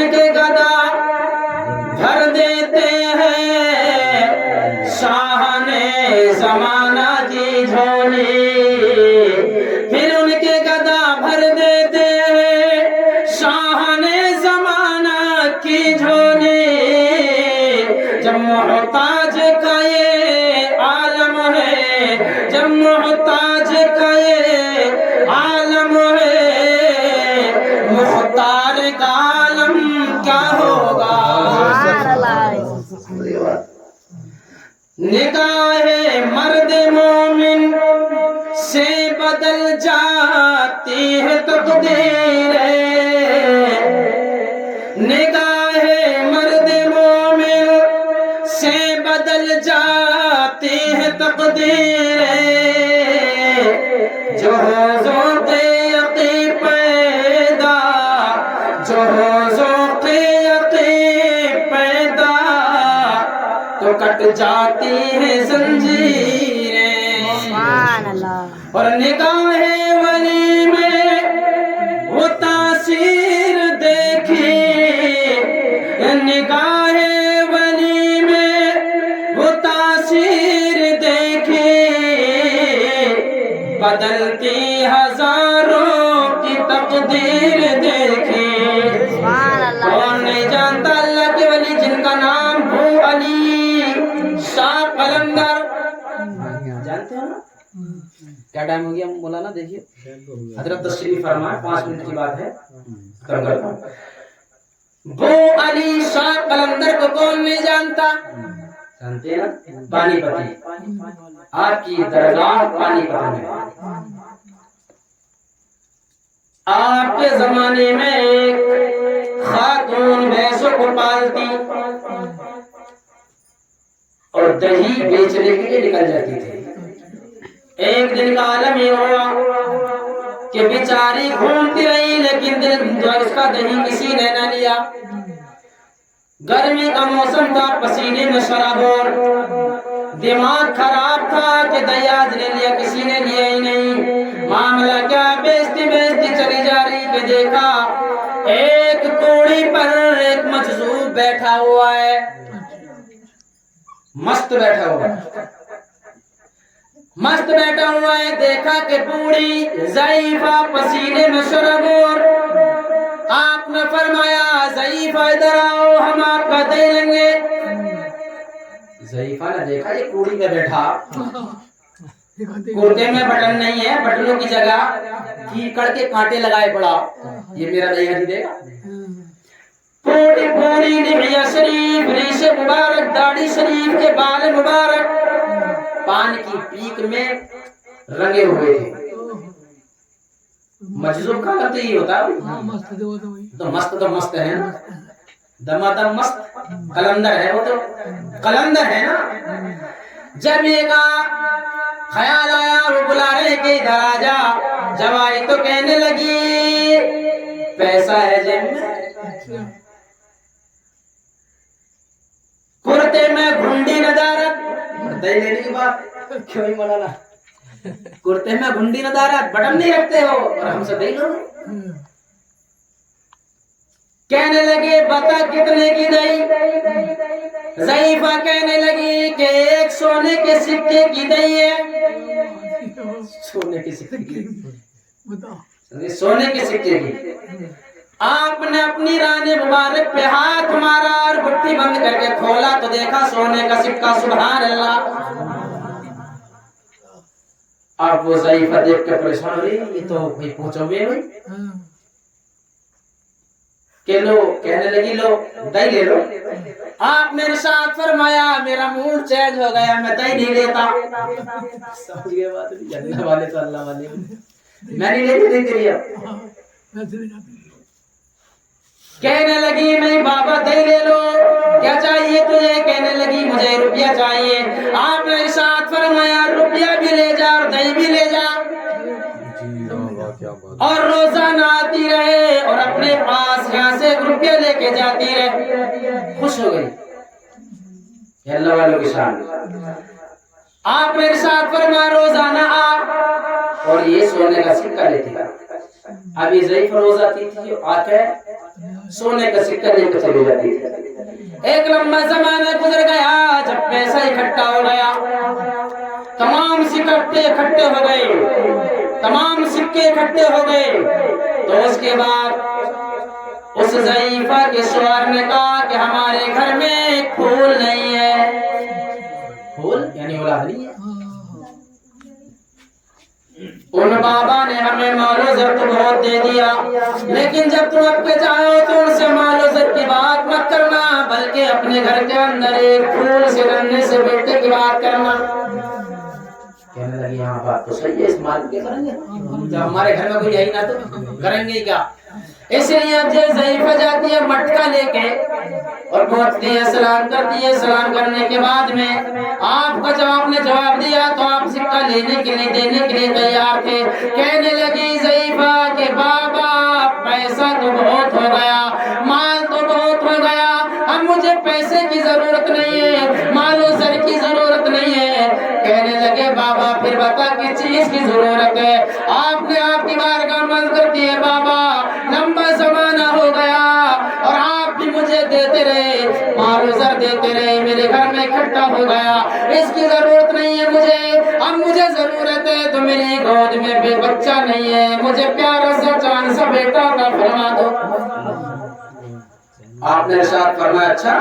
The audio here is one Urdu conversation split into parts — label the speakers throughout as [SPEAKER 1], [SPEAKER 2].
[SPEAKER 1] ان کے گدا بھر دیتے ہیں شاہ نے زمانہ کی جھولی، پھر ان کے گدا بھر دیتے ہیں شاہ نے زمانہ کی جھولی۔ جب محتاج کا یہ عالم ہے، جب محتاج کا یہ عالم ہے، مختار کا عالم کیا ہوگا؟ نگاہ مرد مومن سے بدل جاتی ہے تقدیر، نگاہ مرد مومن سے بدل جاتی ہے تقدیر، جو ہو ذوق یقین پیدا، جو ہو ذوق یقین پیدا، تو کٹ جاتی ہے زنجیریں۔
[SPEAKER 2] سبحان اللہ۔
[SPEAKER 1] اور نگاہ ولی میں وہ تاثیر دیکھی، نگاہ ولی میں وہ تاثیر دیکھی، بدلتی ہزاروں کی تقدیر دیکھی۔
[SPEAKER 2] سبحان اللہ۔
[SPEAKER 1] کون نہیں جانتا اللہ کے ولی جن کا نام ابو علی شاہ قلندر، جانتے ہو نا؟ کیا ٹائم ہو گیا مولانا؟ دیکھیے حضرت تشریف فرمائے، 5 منٹ کی بات ہے، ختم کرتا ہوں۔ ابو علی شاہ قلندر کو کون نہیں جانتا؟ جانتے ہیں نا؟ پانی پتی، آپ کی درگاہ پانی پتی میں۔ آپ کے زمانے میں ایک خاتون بھینسوں کو پالتی اور دہی بیچنے کے لیے نکل جاتی تھی۔ ایک دن کا عالم یہ ہوا کہ بیچاری گھومتی رہی، لیکن جو اس کا دہی کسی نے نہ لیا۔ گرمی کا موسم تھا، پسینے میں شرابور، دماغ خراب تھا کہ دہی آج نے لیا، کسی نے لیا ہی نہیں۔ معاملہ کیا، بیچتی بیچتی چلی جا رہی کہ دیکھا ایک کوڑی پر ایک مجذوب بیٹھا ہوا ہے، مست بیٹھا ہوا ہے، مست بیٹھا ہوا ہے۔ دیکھا کہ بوڑھی ضعیفہ پسینے میں شرابور، آپ نے فرمایا ضعیفہ ادھر آؤ، ہم آپ کا دہی لیں گے۔ ضعیفہ نے دیکھا یہ کوڑی پہ بیٹھا، کرتے میں بٹن نہیں ہے، بٹنوں کی جگہ کیکڑ کے کانٹے لگائے پڑا، یہ میرا دہی نہیں دے گا۔ پوری پوری لحیہ شریف، ریش مبارک، داڑھی شریف کے بال مبارک پان کی پیک میں رنگے ہوئے تھے۔ مجذوب کا لفظ ہی ہوتا ہے، تو مست ہے نا، دمادم مست قلندر ہے، وہ تو قلندر ہے نا۔ جب یہ کا خیال آیا وہ بلا رہے کہ ادھر آ جا، جب آئی تو کہنے لگی پیسہ ہے جیب میں، کرتے میں گھنڈی ندارت، دہی لینے کی بات کیوں ہی مولانا، کرتے میں گھنڈی ندارت، بٹن نہیں رکھتے ہو اور ہم سے دہی لو۔ کہنے لگے بتا کتنے کی دہی؟ ضعیفہ کہنے لگی کہ 1 سونے کے سکے کی دہی ہے۔ سونے کے سکے کی، سونے کے سکے کی۔ آپ نے اپنی ران مبارک پہ ہاتھ مارا اور گٹھی بند کر کے کھولا تو دیکھا سونے کا سکہ، سبحان اللہ۔ آپ وہ ضعیفہ دیکھ کے پریشان ہوئی، یہ تو کوئی پوچھو گے ہوئی کہ لو، کہنے لگی لو دہی لے لو۔ آپ نے ارشاد فرمایا میرا موڈ چینج ہو گیا، میں دہی نہیں لیتا۔ سمجھ گئے بات نہیں؟ جنت والے تو اللہ والے، میں نہیں لیتی دہی تیری۔ کہنے لگی نہیں بابا دہی لے لو، کیا چاہیے تجھے؟ کہنے لگی مجھے روپیہ چاہیے۔ آپ نے ارشاد فرمایا روپیہ بھی لے جا اور دہی بھی لے جا، اور روزانہ آتی رہے اور اپنے پاس یہاں سے روپیہ لے کے جاتی رہے۔ خوش ہو گئی، یہ اللہ والوں کی شان۔ آپ نے ارشاد فرمایا روزانہ آ اور یہ سونے کا سکہ لیتی ہے۔ ابھی ضعیف روز آتی تھی آ کے سونے کا سکہ لے کے چلی جاتی تھی۔ ایک لمبا زمانہ گزر گیا، جب پیسہ اکٹھا ہو گیا، تمام سکے اکٹھے ہو گئے، تمام سکے اکٹھے ہو گئے، تو اس کے بعد اس ضعیفہ کے شوہر نے کہا کہ ہمارے گھر میں ایک پھول نہیں ہے، پھول یعنی اولاد نہیں ہے۔ ان بابا نے ہمیں مال و زر تو بہت دے دیا، لیکن جب تم اب کے جاؤ تو ان سے مال و زر کی بات مت کرنا، بلکہ اپنے گھر کے اندر ایک پھول سے رننے سے بیٹے کی بات کرنا۔ کہنے لگی ہاں بات تو صحیح ہے، اس مال کے کریں گے جب ہمارے گھر میں کوئی ہے ہی نہ تو کریں گے کیا۔ اس لیے اب جو ضعیفہ جاتی ہے مٹکا لے کے اور پہنچتی ہے، سلام کرتی ہے، سلام کرنے کے بعد میں آپ کا جواب نے جواب دیا تو آپ سکہ لینے کے لیے دینے کے لیے تیار تھے۔ کہنے لگی ضعیفہ کہ بابا پیسہ تو بہت ہو گیا، مال تو بہت ہو گیا، اب مجھے پیسے کی ضرورت نہیں ہے، مال و زر کی ضرورت نہیں ہے۔ کہنے لگے بابا پھر بتا کس چیز کی ضرورت ہے؟ آپ نے آپ کی بارگاہ میں عرض کرتی ہے بابا لمبا زمانہ ہو گیا اور آپ بھی مجھے دیتے رہے، مال و زر دیتے رہے، میرے گھر میں اکٹھا ہو گیا، اس کی ضرورت نہیں ہے مجھے، اب مجھے ضرورت ہے تو میری گود میں بے بچہ نہیں ہے، مجھے پیارا سا جان سا بیٹا کا فرما دو۔ آپ نے ارشاد فرمایا اچھا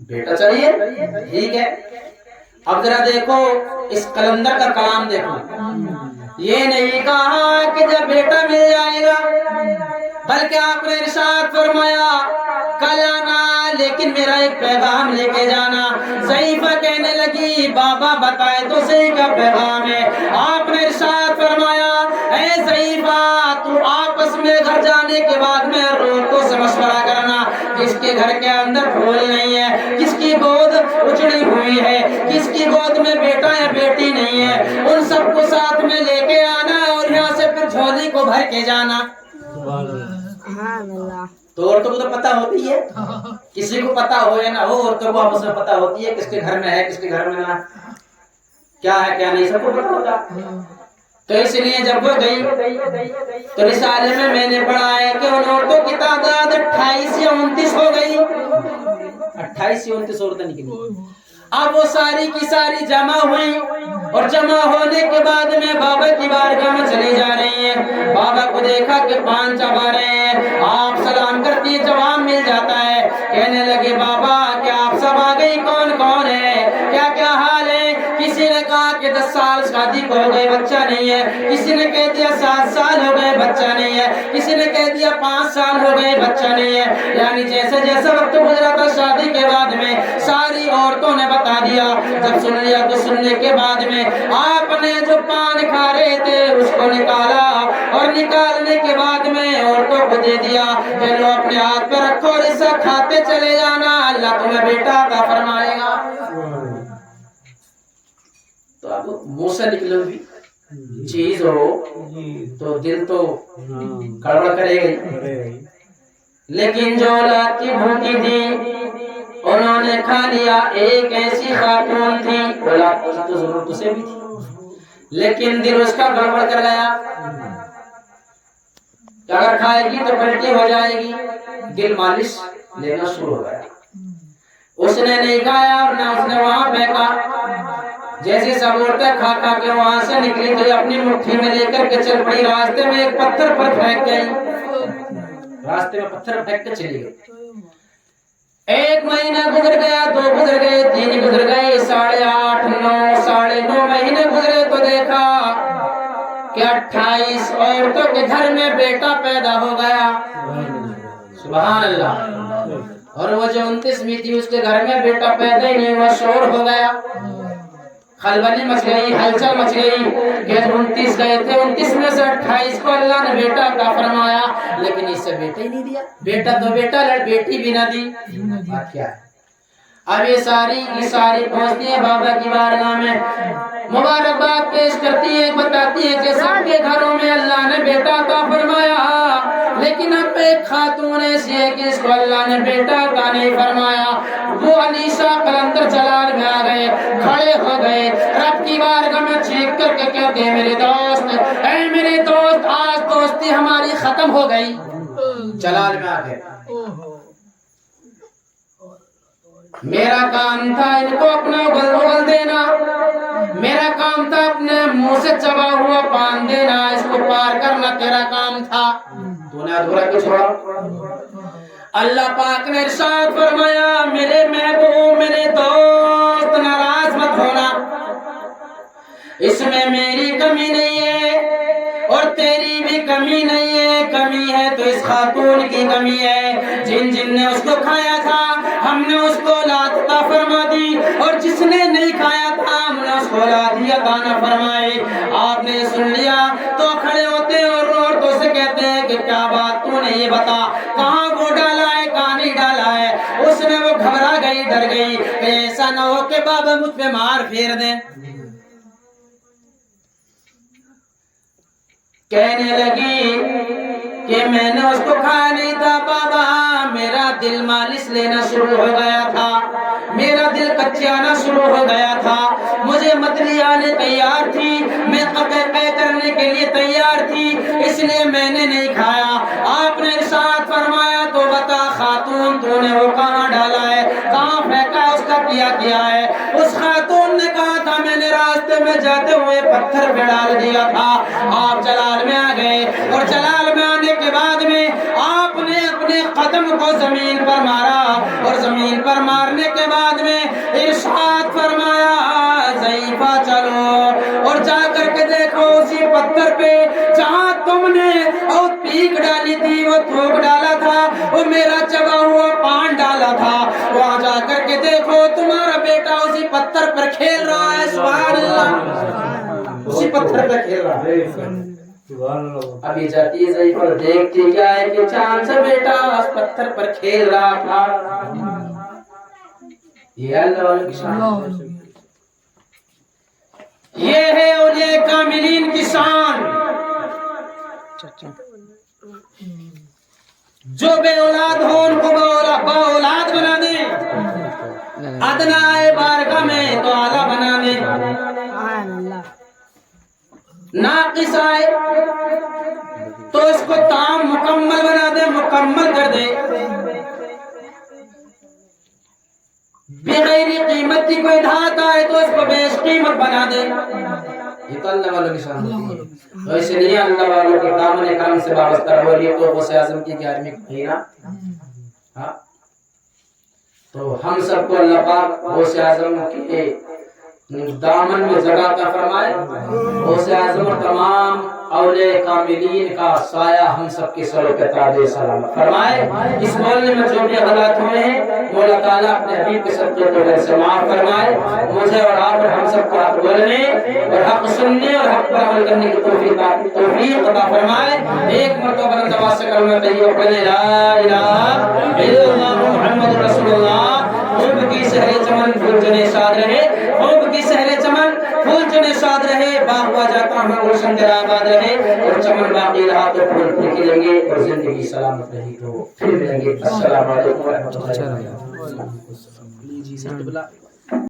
[SPEAKER 1] بیٹا چاہیے، ٹھیک ہے۔ اب ذرا دیکھو اس قلندر کا کلام دیکھو، یہ نہیں کہا کہ جب بیٹا مل جائے گا، بلکہ آپ نے ارشاد فرمایا کل آنا لیکن میرا ایک پیغام لے کے جانا۔ ضعیفہ کہنے لگی بابا بتائے تو صحیح کیا پیغام ہے؟ آپ نے ارشاد فرمایا اے ضعیفہ تو آپس میں گھر جانے کے بعد میں عورتوں سے مشورہ کرنا، کس کے گھر کے اندر پھول نہیں ہے، کس کی گود اجڑی ہوئی ہے، کس کی گود میں بیٹا یا بیٹی نہیں ہے، ان سب کو ساتھ میں لے کے آنا اور یہاں سے پھر جھولی کو بھر کے جانا۔
[SPEAKER 2] سبحان اللہ۔
[SPEAKER 1] تو عورتوں کو تو پتہ ہوتی ہے، کسی کو پتہ ہو یا نہ ہو، عورتوں کو آپس میں پتہ ہوتی ہے کس کے گھر میں ہے کس کے گھر میں نہ، کیا ہے کیا نہیں، سب کو پتہ ہوتا۔ تو اس لیے جب وہ گئی تو رسالے میں نے پڑھا ہے کہ ان عورتوں کی تعداد 28 یا 29 ہو گئی، 28 یا 29 عورتیں نکلی۔ اب وہ ساری کی ساری جمع ہوئی اور جمع ہونے کے بعد میں بابا کی بارگاہ میں چلی جا رہی ہیں۔ بابا کو دیکھا کہ 5 اب آ رہے ہیں، آپ سلام کرتی ہے، جواب مل جاتا ہے۔ کہنے لگے بابا کیا آپ سب آ گئی، کون کون ہے، کیا کیا حال ہے؟ کسی نے کہا کہ 10 سال شادی کو ہو گئے بچہ نہیں ہے، کسی نے کہہ دیا 7 سال ہو گئے بچہ نہیں ہے، کسی نے کہہ دیا 5 سال ہو گئے بچہ نہیں ہے۔ یعنی جیسے جیسے وقت گزرا تھا شادی کے بعد میں ساری عورتوں نے بتا دیا۔ جب سن لیا تو سننے کے بعد میں آپ نے جو پان کھا رہے تھے اس کو نکالا اور نکالنے کے بعد میں عورتوں کو دے دیا کہ لو اپنے ہاتھ پہ رکھو اور اسے کھاتے چلے جانا، اللہ تمہیں بیٹا عطا فرمائے گا۔ تو اب منہ سے نکلے ہوئی چیز ہو تو دل تو گڑبڑ کرے گی، لیکن جو اولاد کی بھوکی تھی انہوں نے کھا لیا۔ ایک ایسی خاتون تھی، اولاد کی تو ضرورت اسے بھی تھی لیکن دل اس کا گڑبڑ کر گیا کہ اگر کھائے گی تو پلٹی ہو جائے گی، دل مالش لینا شروع ہو گیا۔ اس نے نہیں کھایا اور نہ اس نے وہاں پھینکا، جیسے سب عورتیں کھا کھا کے وہاں سے نکلی تو اپنی مٹھی میں لے کر کے چل پڑی، راستے میں ایک پتھر پر پھینک گئی، راستے میں پتھر پھینک کے چلی گئی۔ 1 مہینہ گزر گیا، 2 گزر گئے، 3 گزر گئے، 8.5 9 9.5 مہینے گزرے تو دیکھا کہ 28 عورتوں کے گھر میں بیٹا پیدا ہو گیا۔ سبحان اللہ۔ اور وہ جو 29ویں تھی اس کے گھر میں بیٹا پیدا ہی نہیں ہوا، شور ہو گیا، خلبلی مچ گئی، ہلچل مچ گئی کہ 29 گئے تھے، 29 میں سے 28 کو اللہ نے بیٹا عطا فرمایا، لیکن اس سے بیٹا ہی نہیں دیا۔ بیٹا تو بیٹا، بیٹی بھی نہ دی، بات کیا ہے؟ اب یہ ساری پہنچتی ہیں بابا کی بارگاہ میں، مبارکباد پیش کرتی ہیں، بتاتی ہیں کہ سب کے گھروں میں اللہ نے بیٹا عطا فرمایا، لیکن اب ایک خاتون ایسی ہے کہ اس کو اللہ نے بیٹا عطا نہیں فرمایا۔ وہ علیشہ قلندر جلال میں آ گئے، کھڑے ہو گئے، رب کی بارگاہ میں چیخ کر کے کہتے ہیں میرے دوست، اے میرے دوست ختم ہو گئی. جلال میں آ گئے. میرا کام تھا ان کو اپنا اگل دینا, میرا کام تھا اپنے منہ سے چبا ہوا پان دینا, اس کو پار کرنا تیرا کام تھا, تو نے ادھورا کیوں چھوڑا؟ اللہ پاک نے ارشاد فرمایا میرے محبوب میرے دوست ناراض مت ہونا, اس میں میری کمی نہیں ہے اور تیری بھی کمی نہیں ہے, کمی ہے تو اس خاتون کی کمی ہے. جن نے اس کو کھایا تھا ہم نے اس کو اولاد عطا فرما دی, اور جس نے نہیں کھایا تھا ہم نے اس کو اولاد عطا نہ فرمائی. آپ نے سن لیا تو کھڑے ہوتے ہیں اور عورتوں سے کہتے ہیں کہ کیا بات, تو نے یہ بتا کہاں وہ ڈالا ہے کہاں نہیں ڈالا ہے. اس نے وہ گھبرا گئی ڈر گئی کہ ایسا نہ ہو کہ بابا مجھ پہ مار پھیر دیں. کہنے لگی کہ میں نے اس کو کھایا نہیں تھا بابا, میرا دل مالش لینا شروع ہو گیا تھا, میرا دل کچیانا شروع ہو گیا تھا, مجھے متلی آنے تیار تھی, میں قطع کرنے کے لیے تیار تھی, اس لیے میں نے نہیں کھایا. آپ نے ارشاد فرمایا تو بتا خاتون تو نے وہ کہاں ڈالا ہے, کہاں پھینکا, اس کا کیا ہے؟ اس خاتون نے کہا تھا میں نے راستے میں جاتے ہوئے پتھر پہ ڈال دیا تھا. آپ جلال میں آ گئے اور جلال میں آنے کے بعد میں آپ نے اپنے قدم کو زمین پر مارا, اور زمین پر مارنے کے بعد میں ارشاد فرمایا ضعیفہ چلو اور جا کر کے دیکھو اسی پتھر پہ جہاں تم نے اور پیک ڈالی تھی وہ تھوک ڈالا تھا, وہ میرا چبا ہوا پان ڈالا تھا, وہاں جا کر کے دیکھو تمہارا بیٹا اسی پتھر پر کھیل رہا ہے. سبحان اللہ, اسی پتھر پر کھیل رہا ہے. ابھی جاتی ہے ضعیفہ دیکھتی کیا ہے کہ چاند سے بیٹا اس پتھر پر کھیل رہا تھا. یہ اللہ والوں کی شان, یہ ہے اولیاء کاملین کی شان, جو بے اولاد ہو ان کو با اولاد بنا دیں, ادنا آئے بارگاہ میں تو اعلیٰ بنا دیں, ناقص آئے تو اس کو تام مکمل بنا دے, مکمل کر دے. بغیر قیمت کی کوئی دھات آئے تو اس کو بیش قیمت بنا دے. یہ تو اللہ والوں کی شان ہوتی ہے. تو اس لیے اللہ والوں کے دامن کرم سے وابستہ رہو. یہ تو غوث اعظم کی 11ویں مہینہ, ہاں تو ہم سب کو اللہ پاک غوث اعظم کے دامن میں جگہ عطا فرمائے. غوث اعظم اور تمام اولیاء کاملین کا سایہ ہم سب کے سروں پہ تاج سلامت فرمائے. اس بولنے میں جو بھی غلط ہوئے ہیں مولا تعالیٰ اپنے حبیب کے صدقے کو گھر سے معاف فرمائے. مجھے اور آپ اور ہم سب کو حق بولنے اور حق سننے اور حق پر عمل کرنے کی توفیق عطا فرمائے. ایک مرتبہ بلند آواز سے کلمہ طیبہ پڑھیں لا الہ الا اللہ محمد رسول اللہ. خوب کی شہر چمن پھول چنے شاد رہے, خوب کی شہر چمن پھول چنے شاد رہے, باغ ہوا جاتا ہمیں گلشن تیرا آباد رہے, اور چمن باقی رہا تو پھول پھول کھلیں گے, اور زندگی سلامت رہی تو پھر ملیں گے. السلام علیکم ورحمۃ اللہ.